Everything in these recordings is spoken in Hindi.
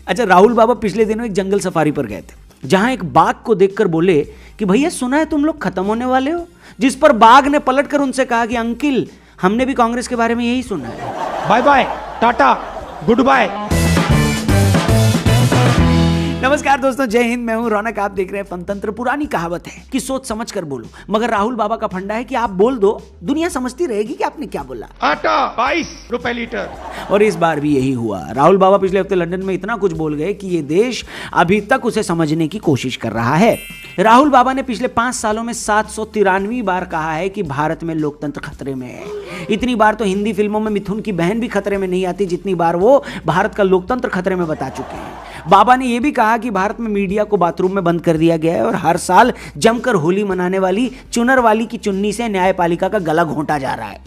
अच्छा, राहुल बाबा पिछले दिनों एक जंगल सफारी पर गए थे, जहां एक बाघ को देखकर बोले कि भैया सुना है तुम लोग खत्म होने वाले हो, जिस पर बाघ ने पलटकर उनसे कहा कि अंकिल हमने भी कांग्रेस के बारे में यही सुना है। Bye bye, tata, goodbye. नमस्कार दोस्तों, जय हिंद। मैं हूं रौनक, आप देख रहे हैं पंतंत्र। पुरानी कहावत है कि सोच समझ कर बोलो, मगर राहुल बाबा का फंडा है कि आप बोल दो, दुनिया समझती रहेगी कि आपने क्या बोला। आटा 22 रुपए लीटर। और इस बार भी यही हुआ। राहुल बाबा पिछले हफ्ते लंदन में इतना कुछ बोल गए कि ये देश अभी तक उसे समझने की कोशिश कर रहा है। राहुल बाबा ने पिछले 5 सालों में 793 बार कहा है कि भारत में लोकतंत्र खतरे में है। इतनी बार तो हिंदी फिल्मों में मिथुन की बहन भी खतरे में नहीं आती जितनी बार वो भारत का लोकतंत्र खतरे में बता चुके हैं। बाबा ने यह भी कहा कि भारत में मीडिया को बाथरूम में बंद कर दिया गया है और हर साल जमकर होली मनाने वाली चुनर वाली की चुन्नी से न्यायपालिका का गला घोंटा जा रहा है।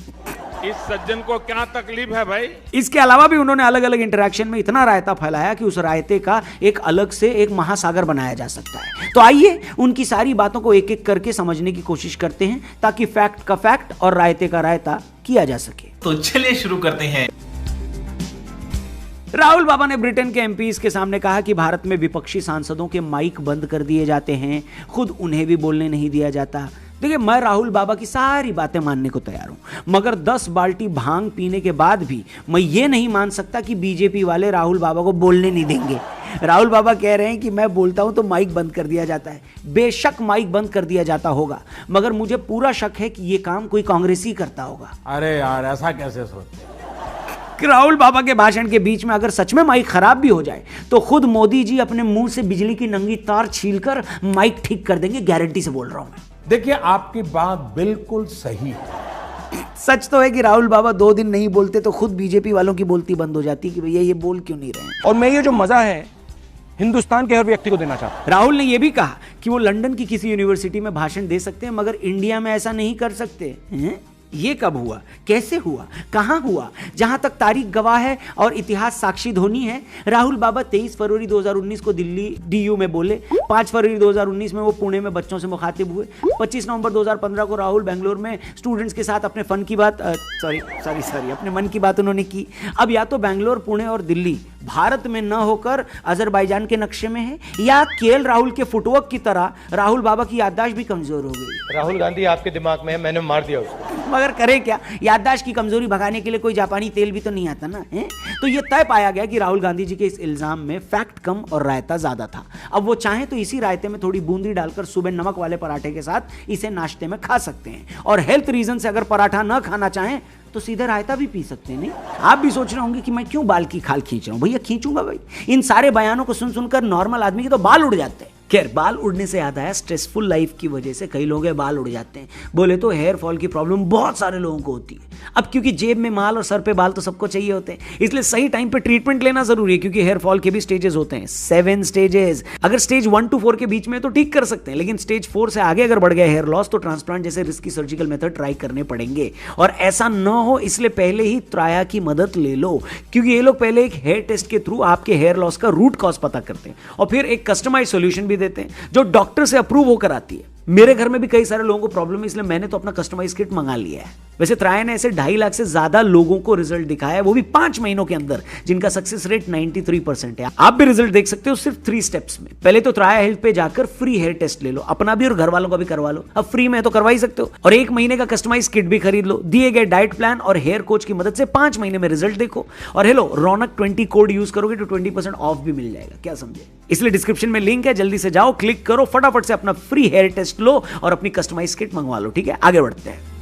इस सज्जन को क्या तकलीफ है भाई? इसके अलावा भी उन्होंने अलग अलग इंटरैक्शन में इतना रायता फैलाया कि उस रायते का एक अलग से एक महासागर बनाया जा सकता है। तो आइए उनकी सारी बातों को एक एक करके समझने की कोशिश करते हैं, ताकि फैक्ट का फैक्ट और रायते का रायता किया जा सके। तो चलिए शुरू करते हैं। राहुल बाबा ने ब्रिटेन के एमपीज के सामने कहा कि भारत में विपक्षी सांसदों के माइक बंद कर दिए जाते हैं, खुद उन्हें भी बोलने नहीं दिया जाता। देखिए, मैं राहुल बाबा की सारी बातें मानने को तैयार हूं, मगर 10 बाल्टी भांग पीने के बाद भी मैं ये नहीं मान सकता कि बीजेपी वाले राहुल बाबा को बोलने नहीं देंगे। राहुल बाबा कह रहे हैं कि मैं बोलता हूं तो माइक बंद कर दिया जाता है। बेशक माइक बंद कर दिया जाता होगा, मगर मुझे पूरा शक है कि यह काम कोई कांग्रेसी करता होगा। अरे यार, ऐसा कैसे सोचते? राहुल बाबा के भाषण के बीच में अगर सच में माइक खराब भी हो जाए तो खुद मोदी जी अपने मुंह से बिजली की नंगी तार छीलकर माइक ठीक कर देंगे, गारंटी से बोल रहा हूं मैं। देखिए, आपकी बात बिल्कुल सही है। सच तो है कि राहुल बाबा 2 दिन नहीं बोलते तो खुद बीजेपी वालों की बोलती बंद हो जाती कि भैया ये बोल क्यों नहीं रहे। और मैं ये जो मजा है हिंदुस्तान के हर व्यक्ति को देना चाहता हूं। राहुल ने यह भी कहा कि वो लंदन की किसी यूनिवर्सिटी में भाषण दे सकते हैं, मगर इंडिया में ऐसा नहीं कर सकते हैं। ये कब हुआ, कैसे हुआ, कहां हुआ? जहां तक तारीख गवाह है और इतिहास साक्षी ध्वनि है, राहुल बाबा 23 फरवरी 2019 को दिल्ली डीयू में बोले। 5 फरवरी 2019 में वो पुणे में बच्चों से मुखातिब हुए। 25 नवंबर 2015 को राहुल बेंगलोर में स्टूडेंट्स के साथ अपने अपने मन की बात उन्होंने की। अब या तो बेंगलोर, पुणे और दिल्ली भारत में न होकर अजरबैजान के नक्शे में है, या केएल राहुल के फुटवर्क की तरह राहुल बाबा की याददाश्त भी कमजोर हो गई। राहुल गांधी आपके दिमाग में है, मैंने मार दिया उसको। मगर करे क्या, याददाश्त की कमजोरी भगाने के लिए कोई जापानी तेल भी तो नहीं आता ना है? तो ये तय पाया गया कि राहुल गांधी जी के इस इल्जाम में फैक्ट कम और रायता ज्यादा था। अब वो चाहें तो इसी रायते में थोड़ी बूंदी डालकर सुबह नमक वाले पराठे के साथ इसे नाश्ते में खा सकते हैं, और हेल्थ रीजन से अगर पराठा न खाना चाहें तो सीधे रायता भी पी सकते हैं। नहीं, आप भी सोच रहे होंगे कि मैं क्यों बाल की खाल खींच रहा हूं। भैया खींचूंगा भाई। इन सारे बयानों को सुन सुनकर नॉर्मल आदमी के तो बाल उड़ जाते हैं। खैर, बाल उड़ने से याद आया, स्ट्रेसफुल लाइफ की वजह से कई लोगों के बाल उड़ जाते हैं। बोले तो हेयर फॉल की प्रॉब्लम बहुत सारे लोगों को होती है। अब क्योंकि जेब में माल और सर पे बाल तो सबको चाहिए होते हैं, इसलिए सही टाइम पे ट्रीटमेंट लेना जरूरी है, क्योंकि हेयर फॉल के भी स्टेजेस होते हैं, 7 स्टेजेस। अगर स्टेज 1 to 4 के बीच में तो ठीक कर सकते हैं, लेकिन स्टेज 4 से आगे अगर बढ़ गया हेयर लॉस तो ट्रांसप्लांट जैसे रिस्की सर्जिकल मेथड ट्राई करने पड़ेंगे। और ऐसा न हो इसलिए पहले ही त्राया की मदद ले लो, क्योंकि ये लोग पहले एक हेयर टेस्ट के थ्रू आपके हेयर लॉस का रूट कॉज पता करते हैं और फिर एक कस्टमाइज सॉल्यूशन भी देते हैं जो डॉक्टर से अप्रूव होकर आती है। मेरे घर में भी कई सारे लोगों को प्रॉब्लम है, इसलिए मैंने तो अपना कस्टमाइज किट मंगा लिया है। वैसे त्राया ने ऐसे 2.5 लाख से ज्यादा लोगों को रिजल्ट दिखाया है, वो भी 5 महीनों के अंदर, जिनका सक्सेस रेट 93% है। आप भी रिजल्ट देख सकते हो सिर्फ 3 स्टेप्स में। पहले तो त्राया हेल्थ पे जाकर फ्री हेयर टेस्ट ले लो, अपना भी और घर वालों का भी करवा लो। अब फ्री में तो करवा ही सकते हो, और 1 महीने का कस्टमाइज किट भी खरीद लो। दिए गए डाइट प्लान और हेयर कोच की मदद से 5 महीने में रिजल्ट देखो। और हेलो, रौनक 20 कोड यूज करोगे तो 20% ऑफ भी मिल जाएगा। क्या समझे? इसलिए डिस्क्रिप्शन में लिंक है, जल्दी से जाओ, क्लिक करो, फटाफट से अपना फ्री हेयर टेस्ट लो और अपनी कस्टमाइज किट मंगवा लो। ठीक है, आगे बढ़ते हैं।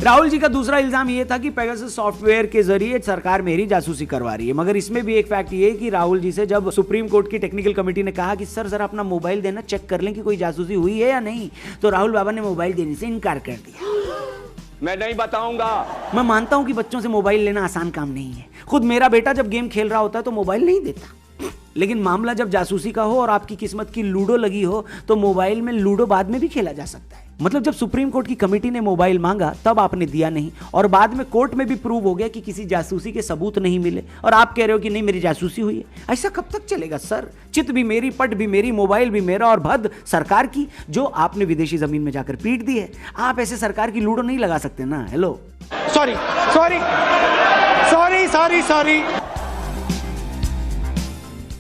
राहुल जी का दूसरा इल्जाम यह था कि पेगासस सॉफ्टवेयर के जरिए सरकार मेरी जासूसी करवा रही है, मगर इसमें भी एक फैक्ट ये है कि राहुल जी से जब सुप्रीम कोर्ट की टेक्निकल कमेटी ने कहा कि सर जरा अपना मोबाइल देना, चेक कर लें कि कोई जासूसी हुई है या नहीं, तो राहुल बाबा ने मोबाइल देने से इनकार कर दिया। मैं नहीं बताऊंगा। मैं मानता हूं कि बच्चों से मोबाइल लेना आसान काम नहीं है। खुद मेरा बेटा जब गेम खेल रहा होता है तो मोबाइल नहीं देता, लेकिन मामला जब जासूसी का हो और आपकी किस्मत की लूडो लगी हो तो मोबाइल में लूडो बाद में भी खेला जा सकता है। मतलब जब सुप्रीम कोर्ट की कमेटी ने मोबाइल मांगा तब आपने दिया नहीं, और बाद में कोर्ट में भी प्रूव हो गया कि किसी जासूसी के सबूत नहीं मिले, और आप कह रहे हो कि नहीं मेरी जासूसी हुई है। ऐसा कब तक चलेगा सर? चित भी मेरी, पट भी मेरी, मोबाइल भी मेरा, और भद सरकार की जो आपने विदेशी जमीन में जाकर पीट दी है। आप ऐसे सरकार की लूडो नहीं लगा सकते ना। Hello, sorry sorry sorry sorry sorry.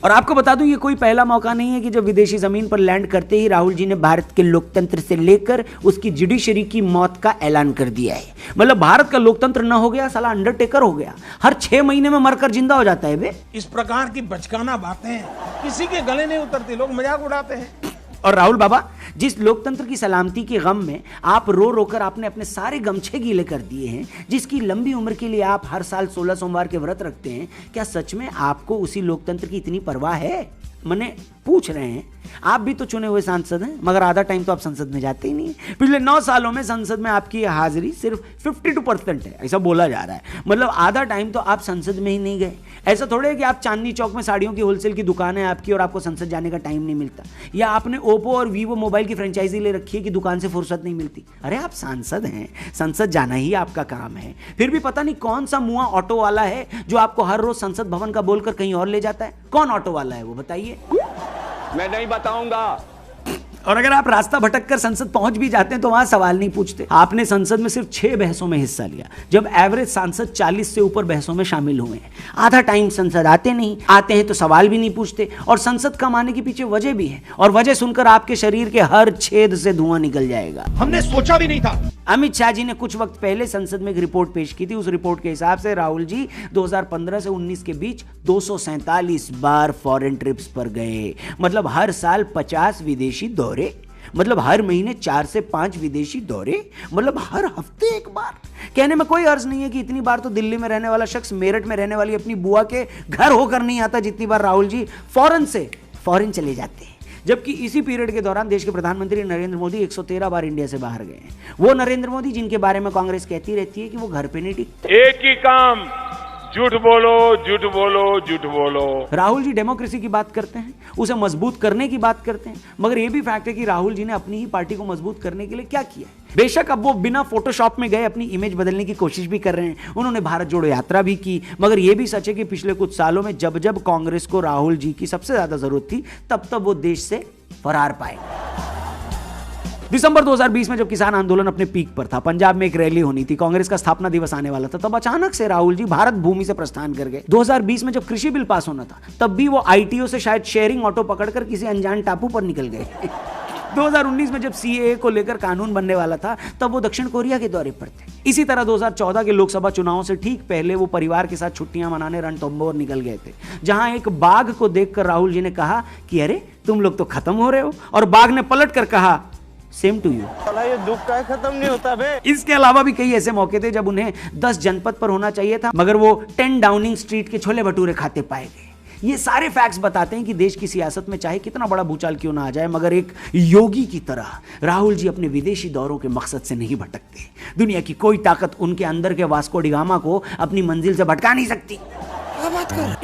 और आपको बता दूं ये कोई पहला मौका नहीं है कि जब विदेशी जमीन पर लैंड करते ही राहुल जी ने भारत के लोकतंत्र से लेकर उसकी जुडिशरी की मौत का ऐलान कर दिया है। मतलब भारत का लोकतंत्र न हो गया, साला अंडरटेकर हो गया, हर 6 महीने में मरकर जिंदा हो जाता है बे। इस प्रकार की बचकाना बातें किसी के गले नहीं उतरती, लोग मजाक उड़ाते हैं। और राहुल बाबा, जिस लोकतंत्र की सलामती के गम में आप रो रोकर आपने अपने सारे गमछे गीले कर दिए हैं, जिसकी लंबी उम्र के लिए आप हर साल 16 सोमवार के व्रत रखते हैं, क्या सच में आपको उसी लोकतंत्र की इतनी परवाह है? मने पूछ रहे हैं, आप भी तो चुने हुए सांसद हैं, मगर आधा टाइम तो आप संसद में जाते ही नहीं है। पिछले 9 सालों में संसद में आपकी हाजिरी सिर्फ 52% है, ऐसा बोला जा रहा है। मतलब आधा टाइम तो आप संसद में ही नहीं गए। ऐसा थोड़े है कि आप चांदनी चौक में साड़ियों की होलसेल की दुकान है आपकी और आपको संसद जाने का टाइम नहीं मिलता, या आपने ओप्पो और वीवो मोबाइल की फ्रेंचाइजी ले रखी है कि दुकान से फुर्सत नहीं मिलती। अरे आप सांसद हैं, संसद जाना ही आपका काम है। फिर भी पता नहीं कौन सा मुआ ऑटो वाला है जो आपको हर रोज संसद भवन का बोलकर कहीं और ले जाता है। कौन ऑटो वाला है वो बताइए? मैं नहीं बताऊंगा। और अगर आप रास्ता भटक कर संसद पहुंच भी जाते हैं तो वहां सवाल नहीं पूछते। आपने संसद में सिर्फ 6 बहसों में हिस्सा लिया, जब एवरेज सांसद 40 से ऊपर बहसों में शामिल हुए हैं। आधा टाइम संसद आते नहीं, आते हैं तो सवाल भी नहीं पूछते। और संसद कम आने के पीछे वजह भी है, और वजह सुनकर आपके शरीर के हर छेद से धुआं निकल जाएगा। हमने सोचा भी नहीं था। अमित शाह जी ने कुछ वक्त पहले संसद में एक रिपोर्ट पेश की थी। उस रिपोर्ट के हिसाब से राहुल जी 2015 से 19 के बीच 247 बार फॉरेन ट्रिप्स पर गए। मतलब हर साल 50 विदेशी दौरे, मतलब हर महीने 4 से 5 विदेशी दौरे, मतलब हर हफ्ते एक बार। कहने में कोई अर्ज नहीं है कि इतनी बार तो दिल्ली में रहने वाला शख्स मेरठ में रहने वाली अपनी बुआ के घर होकर नहीं आता जितनी बार राहुल जी फॉरेन चले जाते हैं। जबकि इसी पीरियड के दौरान देश के प्रधानमंत्री नरेंद्र मोदी 113 बार इंडिया से बाहर गए हैं। वो नरेंद्र मोदी जिनके बारे में कांग्रेस कहती रहती है कि वो घर पे नहीं टिकते। एक ही काम, झूठ बोलो, झूठ बोलो, झूठ बोलो। राहुल जी डेमोक्रेसी की बात करते हैं, उसे मजबूत करने की बात करते हैं, मगर यह भी फैक्ट है कि राहुल जी ने अपनी ही पार्टी को मजबूत करने के लिए क्या किया है। बेशक अब वो बिना फोटोशॉप में गए अपनी इमेज बदलने की कोशिश भी कर रहे हैं। उन्होंने भारत जोड़ो यात्रा भी की, मगर यह भी सच है कि पिछले कुछ सालों में जब जब कांग्रेस को राहुल जी की सबसे ज्यादा जरूरत थी, तब तब वो देश से फरार पाए। दिसंबर 2020 में जब किसान आंदोलन अपने पीक पर था, पंजाब में एक रैली होनी थी, कांग्रेस का स्थापना दिवस आने वाला था, तब अचानक से राहुल जी भारत भूमि से प्रस्थान कर गए। 2020 में जब कृषि बिल पास होना था, तब भी वो आईटीओ से शायद शेयरिंग ऑटो पकड़कर किसी अनजान टापू पर निकल गए। 2019 में जब सीएए को लेकर कानून बनने वाला था, तब वो दक्षिण कोरिया के दौरे पर थे। इसी तरह 2014 के लोकसभा चुनाव से ठीक पहले वो परिवार के साथ छुट्टियां मनाने रणथंभौर निकल गए थे, जहां एक बाघ को देखकर राहुल जी ने कहा कि अरे तुम लोग तो खत्म हो रहे हो, और बाघ ने पलट कर कहा सेम टू यू। ये दुख का खत्म नहीं होता बे। इसके अलावा भी कई ऐसे मौके थे जब उन्हें 10 जनपद पर होना चाहिए था, मगर वो 10 डाउनिंग स्ट्रीट के छोले भटूरे खाते पाए गए। ये सारे फैक्ट्स बताते हैं कि देश की सियासत में चाहे कितना बड़ा भूचाल क्यों ना आ जाए, मगर एक योगी की तरह राहुल जी अपने विदेशी दौरों के मकसद से नहीं भटकते। दुनिया की कोई ताकत उनके अंदर के वास्को डिगामा को अपनी मंजिल से भटका नहीं सकती।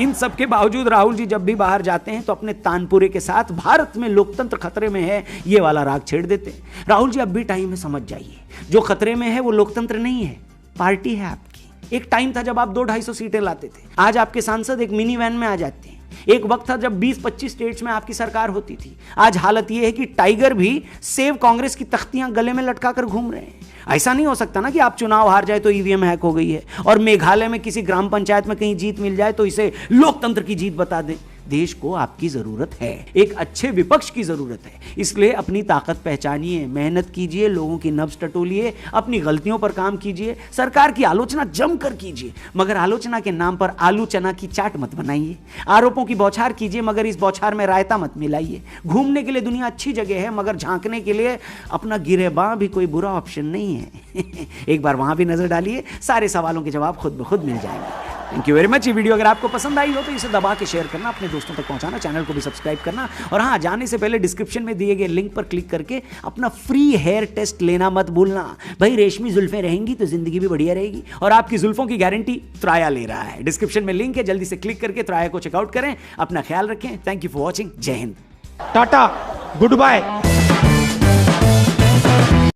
इन सब के बावजूद राहुल जी जब भी बाहर जाते हैं तो अपने तानपुरे के साथ भारत में लोकतंत्र खतरे में है ये वाला राग छेड़ देते हैं। राहुल जी अब भी टाइम है, समझ जाइए, जो खतरे में है वो लोकतंत्र नहीं है, पार्टी है आपकी। एक टाइम था जब आप 200-250 सीटें लाते थे, आज आपके सांसद एक मिनी वैन में आ जाते हैं। एक वक्त था जब 20-25 स्टेट्स में आपकी सरकार होती थी, आज हालत यह है कि टाइगर भी सेव कांग्रेस की तख्तियां गले में लटका कर घूम रहे हैं। ऐसा नहीं हो सकता ना कि आप चुनाव हार जाए तो ईवीएम हैक हो गई है, और मेघालय में किसी ग्राम पंचायत में कहीं जीत मिल जाए तो इसे लोकतंत्र की जीत बता दें। देश को आपकी जरूरत है, एक अच्छे विपक्ष की जरूरत है। इसलिए अपनी ताकत पहचानिए, मेहनत कीजिए, लोगों की नब्ज टटोलिए, अपनी गलतियों पर काम कीजिए, सरकार की आलोचना जमकर कीजिए, मगर आलोचना के नाम पर आलू चना की चाट मत बनाइए। आरोपों की बौछार कीजिए, मगर इस बौछार में रायता मत मिलाइए। घूमने के लिए दुनिया अच्छी जगह है, मगर झांकने के लिए अपना गिरेबां भी कोई बुरा ऑप्शन नहीं है। एक बार वहां भी नजर डालिए, सारे सवालों के जवाब खुद ब खुद मिल जाएंगे। Thank you very much. ये वीडियो अगर आपको पसंद आई हो तो इसे दबा के शेयर करना, अपने दोस्तों तक पहुंचाना, चैनल को भी सब्सक्राइब करना, और हाँ, जाने से पहले डिस्क्रिप्शन में दिए गए लिंक पर क्लिक करके अपना फ्री हेयर टेस्ट लेना मत भूलना। भाई रेशमी जुल्फें रहेंगी तो जिंदगी भी बढ़िया रहेगी, और आपकी जुल्फों की गारंटी त्राया ले रहा है। डिस्क्रिप्शन में लिंक है, जल्दी से क्लिक करके त्राया को चेकआउट करें। अपना ख्याल रखें। Thank you for watching. जय हिंद, टाटा, गुड बाय।